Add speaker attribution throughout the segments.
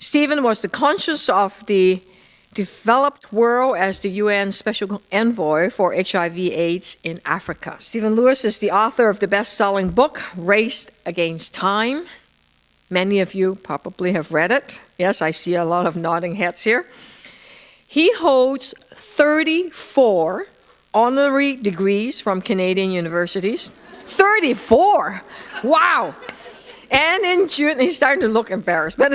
Speaker 1: Stephen was the conscience of the developed world as the UN Special Envoy for HIV/AIDS in Africa. Stephen Lewis is the author of the best-selling book, Race Against Time. Many of you probably have read it. Yes, I see a lot of nodding heads here. He holds 34 honorary degrees from Canadian universities. 34! Wow! And in June, he's starting to look embarrassed, but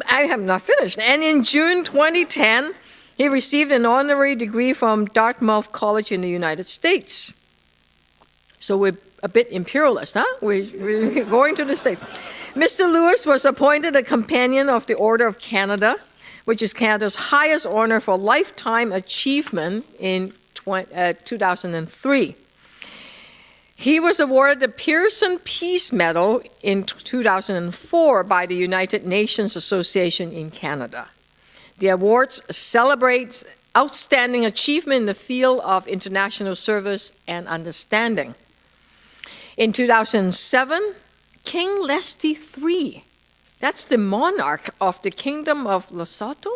Speaker 1: I have not finished. And in June 2010, he received an honorary degree from Dartmouth College in the United States. So we're a bit imperialist, huh? We're going to the States. Mr. Lewis was appointed a Companion of the Order of Canada, which is Canada's highest honor for lifetime achievement in 2003. He was awarded the Pearson Peace Medal in 2004 by the United Nations Association in Canada. The awards celebrate outstanding achievement in the field of international service and understanding. In 2007, King Leslie III, that's the monarch of the Kingdom of Lesotho,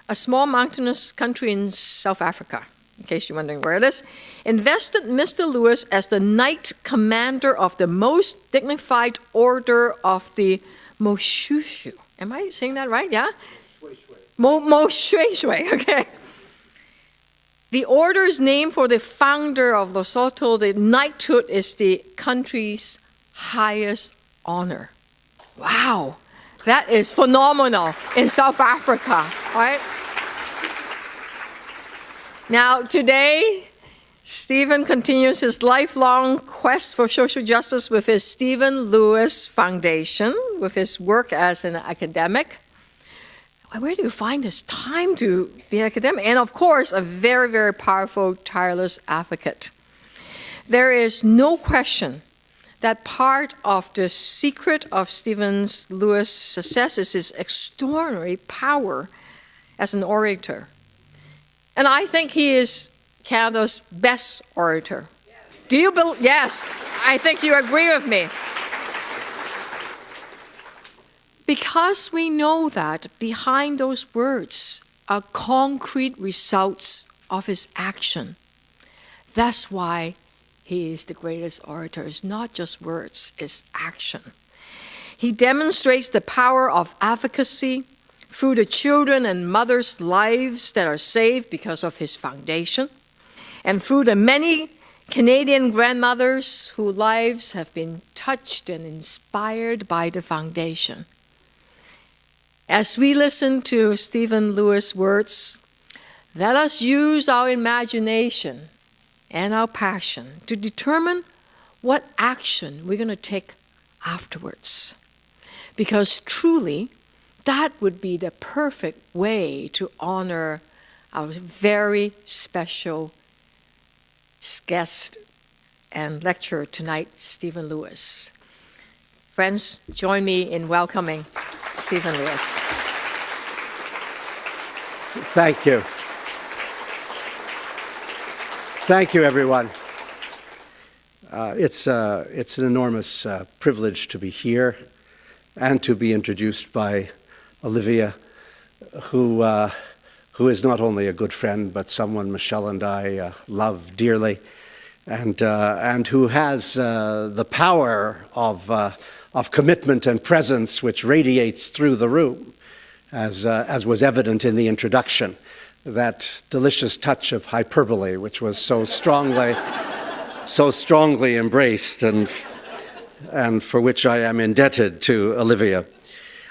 Speaker 1: a small mountainous country in South Africa, in case you're wondering where it is, invested Mr. Lewis as the Knight Commander of the most dignified order of the Moshushu. Am I saying that right? Yeah? Moshushu, okay. The order is named for the founder of Lesotho. The knighthood is the country's highest honor. Wow, that is phenomenal in South Africa, right? Now, today, Stephen continues his lifelong quest for social justice with his Stephen Lewis Foundation, with his work as an academic. Where do you find this time to be an academic? And of course, a very, very powerful, tireless advocate. There is no question that part of the secret of Stephen Lewis' success is his extraordinary power as an orator. And I think he is Canada's best orator. Do you believe? Yes, I think you agree with me. Because we know that behind those words are concrete results of his action. That's why he is the greatest orator. It's not just words, it's action. He demonstrates the power of advocacy through the children and mothers' lives that are saved because of his foundation, and through the many Canadian grandmothers whose lives have been touched and inspired by the foundation. As we listen to Stephen Lewis' words, let us use our imagination and our passion to determine what action we're going to take afterwards. Because truly, that would be the perfect way to honor our very special guest and lecturer tonight, Stephen Lewis. Friends, join me in welcoming Stephen Lewis.
Speaker 2: Thank you. Thank you, everyone. It's an enormous privilege to be here and to be introduced by Olivia, who is not only a good friend, but someone Michelle and I love dearly, and who has the power of commitment and presence which radiates through the room, as was evident in the introduction. That delicious touch of hyperbole, which was so strongly embraced, and for which I am indebted to Olivia.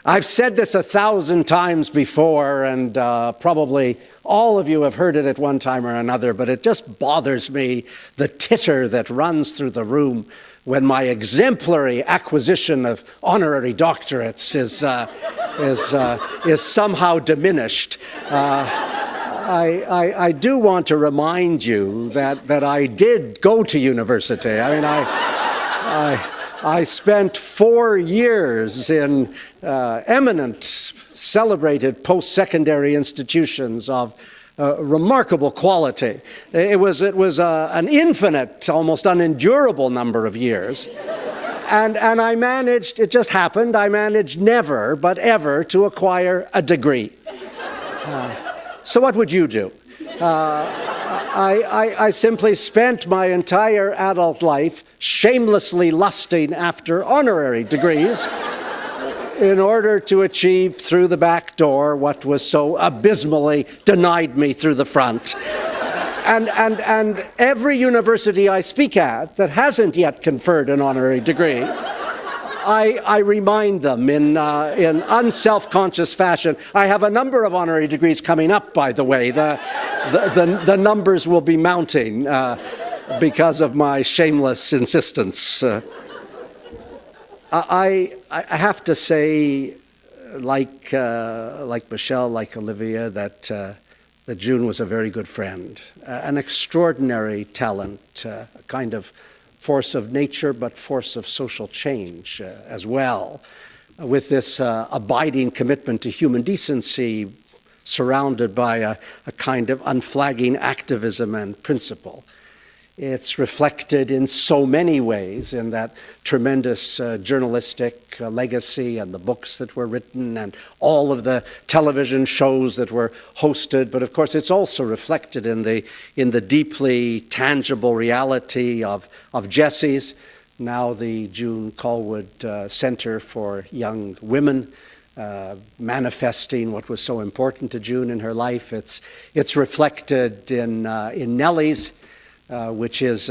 Speaker 2: I've said this 1,000 times before, and probably all of you have heard it at one time or another, but it just bothers me, the titter that runs through the room when my exemplary acquisition of honorary doctorates is somehow diminished. I do want to remind you that I did go to university. I mean, I spent 4 years in eminent, celebrated post-secondary institutions of remarkable quality. It was an infinite, almost unendurable number of years. And I managed, it just happened, I managed never but ever to acquire a degree. So what would you do? I simply spent my entire adult life shamelessly lusting after honorary degrees in order to achieve through the back door what was so abysmally denied me through the front. And every university I speak at that hasn't yet conferred an honorary degree, I remind them in unself-conscious fashion. I have a number of honorary degrees coming up, by the way. The numbers will be mounting because of my shameless insistence. I have to say, like Michelle, like Olivia, that June was a very good friend, an extraordinary talent, a kind of force of nature, but force of social change as well, with this abiding commitment to human decency, surrounded by a kind of unflagging activism and principle. It's reflected in so many ways in that tremendous journalistic legacy and the books that were written and all of the television shows that were hosted. But of course, it's also reflected in the deeply tangible reality of Jessie's, now the June Callwood Center for Young Women, manifesting what was so important to June in her life. It's reflected in Nellie's, which is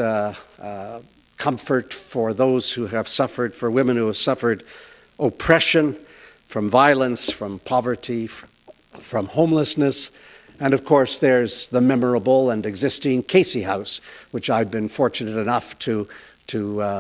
Speaker 2: comfort for those who have suffered, for women who have suffered oppression, from violence, from poverty, from homelessness. And of course, there's the memorable and existing Casey House, which I've been fortunate enough to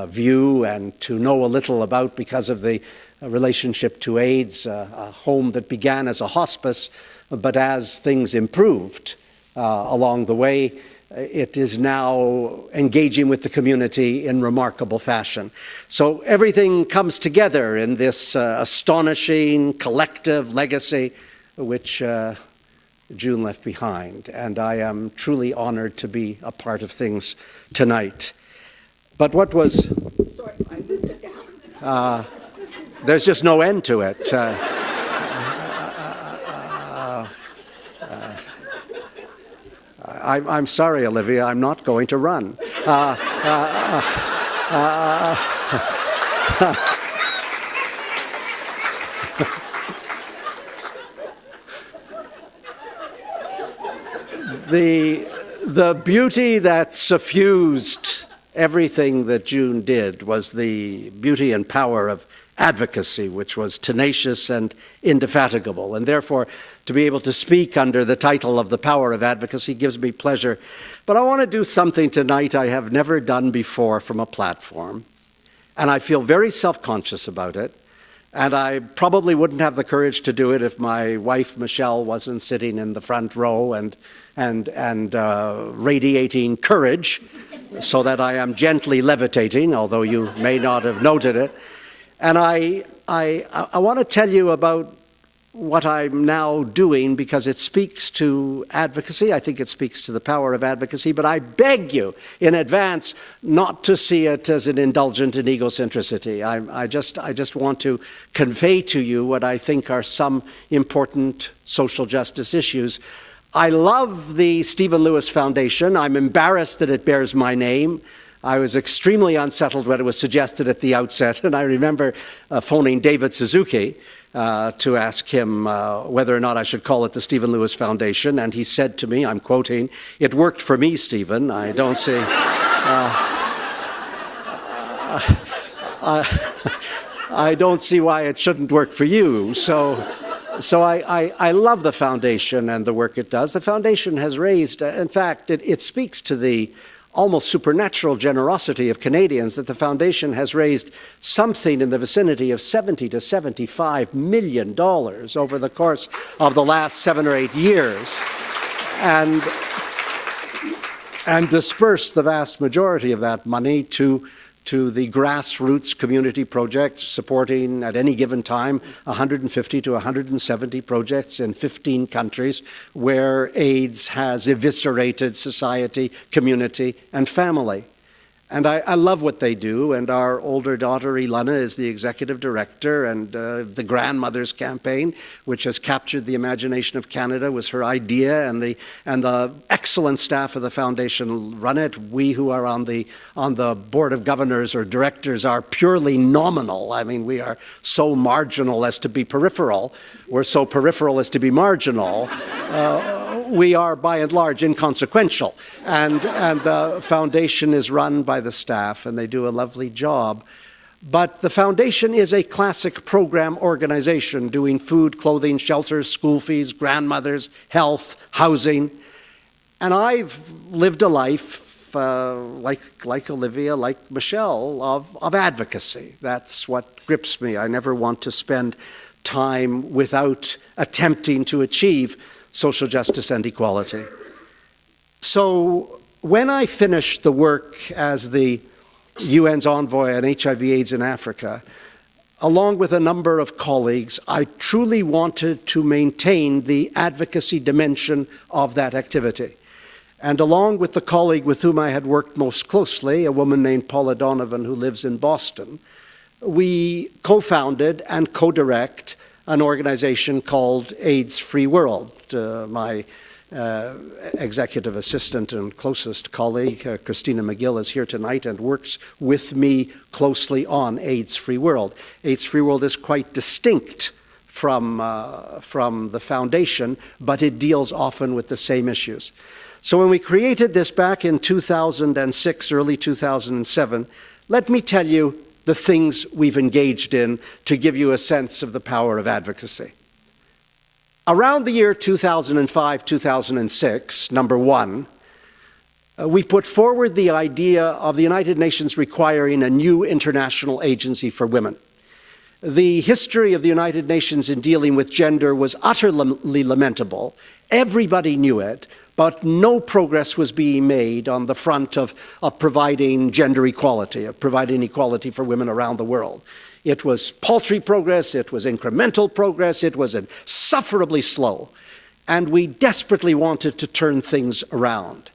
Speaker 2: view and to know a little about because of the relationship to AIDS, a home that began as a hospice, but as things improved along the way, it is now engaging with the community in remarkable fashion. So everything comes together in this astonishing collective legacy which June left behind. And I am truly honored to be a part of things tonight. But what was...
Speaker 1: Sorry, I moved it down.
Speaker 2: There's just no end to it. I'm sorry, Olivia, I'm not going to run. The beauty that suffused everything that June did was the beauty and power of advocacy, which was tenacious and indefatigable. And therefore, to be able to speak under the title of The Power of Advocacy gives me pleasure. But I want to do something tonight I have never done before from a platform. And I feel very self-conscious about it. And I probably wouldn't have the courage to do it if my wife, Michelle, wasn't sitting in the front row and radiating courage so that I am gently levitating, although you may not have noted it. And I want to tell you about what I'm now doing because it speaks to advocacy. I think it speaks to the power of advocacy, but I beg you in advance not to see it as an indulgent in egocentricity. I just want to convey to you what I think are some important social justice issues. I love the Stephen Lewis Foundation. I'm embarrassed that it bears my name. I was extremely unsettled when it was suggested at the outset, and I remember phoning David Suzuki to ask him whether or not I should call it the Stephen Lewis Foundation, and he said to me, I'm quoting, "It worked for me, Stephen. I don't see... I don't see why it shouldn't work for you." So I love the foundation and the work it does. The foundation has raised, in fact, it speaks to the almost supernatural generosity of Canadians that the foundation has raised something in the vicinity of $70 to $75 million over the course of the last 7 or 8 years, and dispersed the vast majority of that money to the grassroots community projects, supporting at any given time 150 to 170 projects in 15 countries where AIDS has eviscerated society, community, and family. And I love what they do, and our older daughter, Ilana, is the executive director, and the Grandmothers Campaign, which has captured the imagination of Canada, was her idea, and the excellent staff of the foundation run it. We who are on the board of governors or directors are purely nominal. I mean, we are so marginal as to be peripheral. We're so peripheral as to be marginal. We are, by and large, inconsequential. And the foundation is run by the staff, and they do a lovely job. But the foundation is a classic program organization doing food, clothing, shelters, school fees, grandmothers, health, housing. And I've lived a life, like Olivia, like Michelle, of advocacy. That's what grips me. I never want to spend time without attempting to achieve social justice and equality. So when I finished the work as the UN's envoy on HIV/AIDS in Africa, along with a number of colleagues, I truly wanted to maintain the advocacy dimension of that activity. And along with the colleague with whom I had worked most closely, a woman named Paula Donovan who lives in Boston, we co-founded and co-direct an organization called AIDS Free World. My executive assistant and closest colleague, Christina McGill, is here tonight and works with me closely on AIDS Free World. AIDS Free World is quite distinct from the foundation, but it deals often with the same issues. So when we created this back in 2006, early 2007, let me tell you the things we've engaged in to give you a sense of the power of advocacy. Around the year 2005-2006, number one, we put forward the idea of the United Nations requiring a new international agency for women. The history of the United Nations in dealing with gender was utterly lamentable. Everybody knew it, but no progress was being made on the front of providing gender equality, of providing equality for women around the world. It was paltry progress, it was incremental progress, it was insufferably slow. And we desperately wanted to turn things around.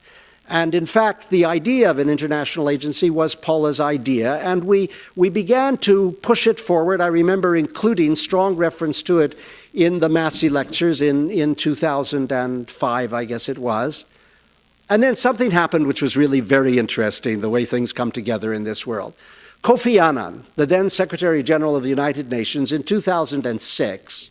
Speaker 2: And in fact, the idea of an international agency was Paula's idea, and we began to push it forward. I remember including strong reference to it in the Massey lectures in 2005, I guess it was. And then something happened which was really very interesting, the way things come together in this world. Kofi Annan, the then Secretary General of the United Nations, in 2006,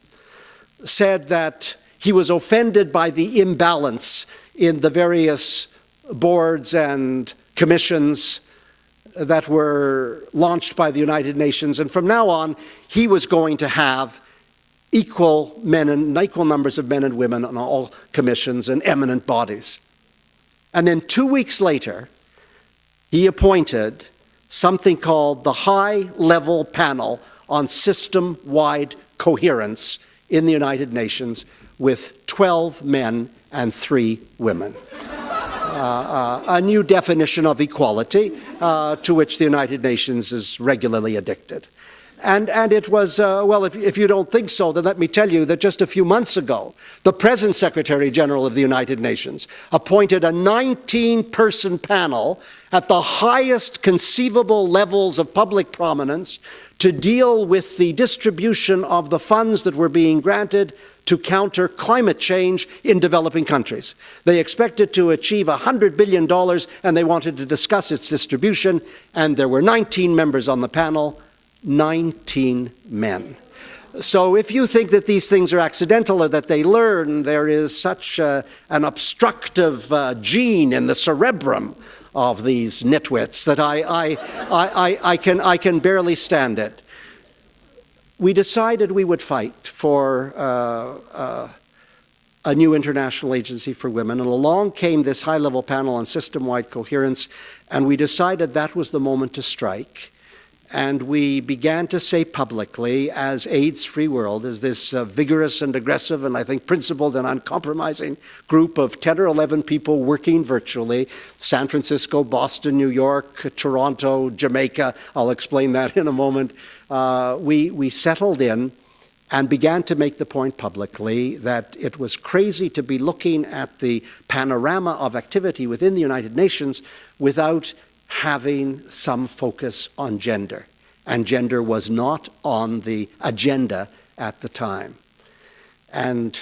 Speaker 2: said that he was offended by the imbalance in the various boards and commissions that were launched by the United Nations, and from now on, he was going to have equal numbers of men and women on all commissions and eminent bodies. And then 2 weeks later, he appointed something called the High-Level Panel on System-Wide Coherence in the United Nations with 12 men and 3 women. A new definition of equality to which the United Nations is regularly addicted. And it was, well, if you don't think so, then let me tell you that just a few months ago, the present Secretary General of the United Nations appointed a 19-person panel at the highest conceivable levels of public prominence to deal with the distribution of the funds that were being granted to counter climate change in developing countries. They expected to achieve $100 billion, and they wanted to discuss its distribution, and there were 19 members on the panel, 19 men. So if you think that these things are accidental or that they learn, there is such an obstructive gene in the cerebrum of these nitwits that I can barely stand it. We decided we would fight for a new international agency for women, and along came this high-level panel on system-wide coherence, and we decided that was the moment to strike. And we began to say publicly, as AIDS Free World, as this vigorous and aggressive and I think principled and uncompromising group of 10 or 11 people working virtually, San Francisco, Boston, New York, Toronto, Jamaica, I'll explain that in a moment, we settled in and began to make the point publicly that it was crazy to be looking at the panorama of activity within the United Nations without having some focus on gender. And gender was not on the agenda at the time. And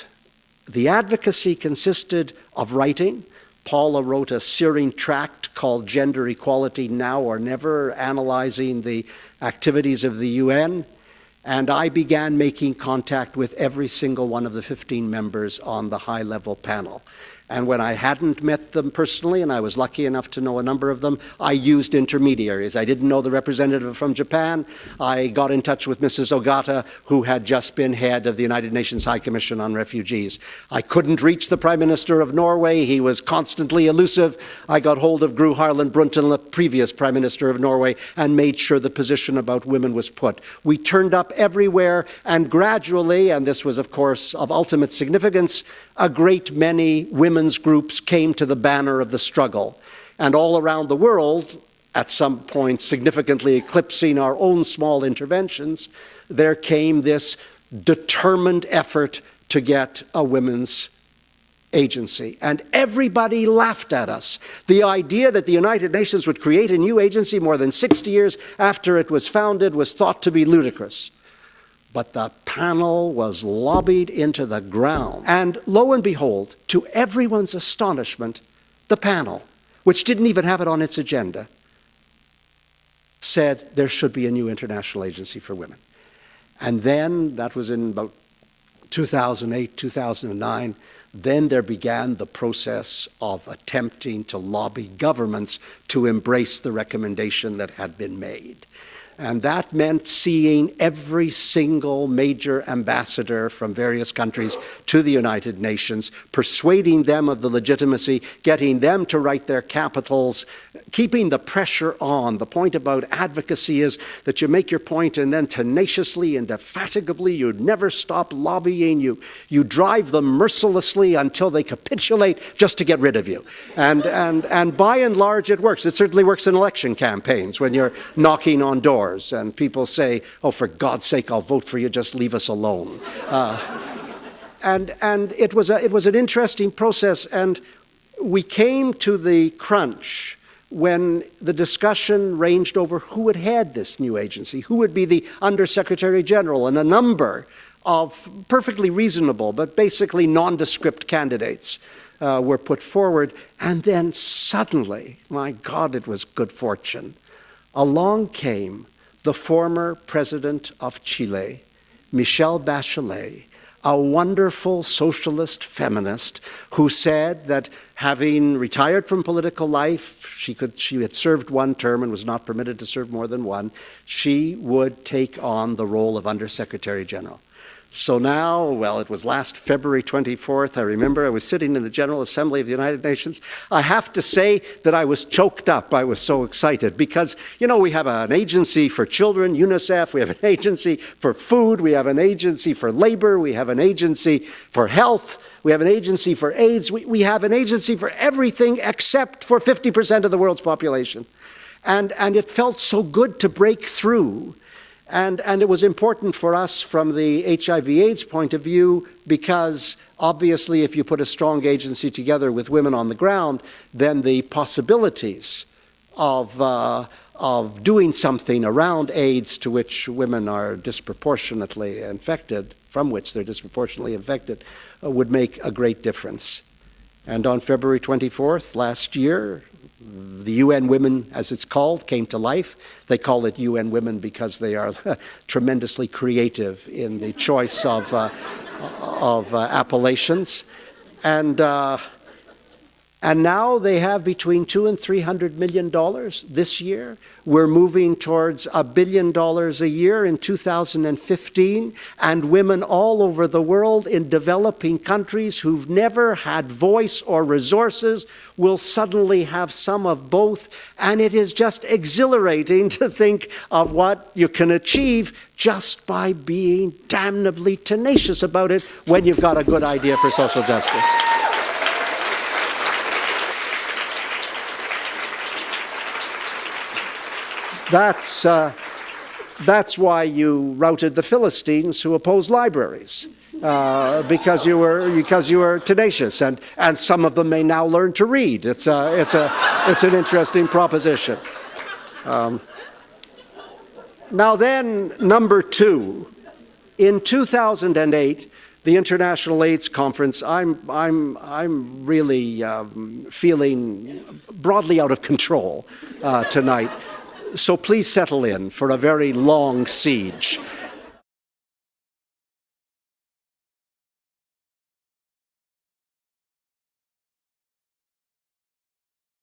Speaker 2: the advocacy consisted of writing. Paula wrote a searing tract called Gender Equality Now or Never, analyzing the activities of the UN. And I began making contact with every single one of the 15 members on the high-level panel. And when I hadn't met them personally, and I was lucky enough to know a number of them, I used intermediaries. I didn't know the representative from Japan. I got in touch with Mrs. Ogata, who had just been head of the United Nations High Commission on Refugees. I couldn't reach the Prime Minister of Norway. He was constantly elusive. I got hold of Gro Harlem Brundtland, the previous Prime Minister of Norway, and made sure the position about women was put. We turned up everywhere, and gradually, and this was, of course, of ultimate significance, a great many women's groups came to the banner of the struggle. And all around the world, at some point significantly eclipsing our own small interventions, there came this determined effort to get a women's agency. And everybody laughed at us. The idea that the United Nations would create a new agency more than 60 years after it was founded was thought to be ludicrous. But the panel was lobbied into the ground. And lo and behold, to everyone's astonishment, the panel, which didn't even have it on its agenda, said there should be a new international agency for women. And then, that was in about 2008, 2009, then there began the process of attempting to lobby governments to embrace the recommendation that had been made. And that meant seeing every single major ambassador from various countries to the United Nations, persuading them of the legitimacy, getting them to write their capitals, keeping the pressure on. The point about advocacy is that you make your point and then tenaciously and indefatigably, you never stop lobbying. You drive them mercilessly until they capitulate just to get rid of you. And by and large, it works. It certainly works in election campaigns when you're knocking on doors. And people say, oh, for God's sake, I'll vote for you, just leave us alone. And it was an interesting process, and we came to the crunch when the discussion ranged over who would head this new agency, who would be the Undersecretary General, and a number of perfectly reasonable but basically nondescript candidates were put forward. And then suddenly, my God, it was good fortune, along came the former president of Chile, Michelle Bachelet, a wonderful socialist feminist who said that having retired from political life, she had served one term and was not permitted to serve more than one, she would take on the role of Undersecretary General. So now, well, it was last February 24th, I remember I was sitting in the General Assembly of the United Nations. I have to say that I was choked up. I was so excited because, you know, we have an agency for children, UNICEF, we have an agency for food, we have an agency for labor, we have an agency for health, we have an agency for AIDS, we have an agency for everything except for 50% of the world's population. And it felt so good to break through. And it was important for us from the HIV/AIDS point of view because obviously if you put a strong agency together with women on the ground, then the possibilities of doing something around AIDS to which women are disproportionately infected, from which they're disproportionately infected, would make a great difference. And on February 24th last year, the UN Women, as it's called, came to life. They call it UN Women because they are tremendously creative in the choice of appellations. And now they have between $200 and $300 million this year. We're moving towards $1 billion a year in 2015. And women all over the world in developing countries who've never had voice or resources will suddenly have some of both. And it is just exhilarating to think of what you can achieve just by being damnably tenacious about it when you've got a good idea for social justice. That's why you routed the Philistines who opposed libraries, because you were tenacious, and some of them may now learn to read. It's an interesting proposition. Now then, number two, in 2008, the International AIDS Conference, I'm really feeling broadly out of control tonight. So please settle in for a very long siege.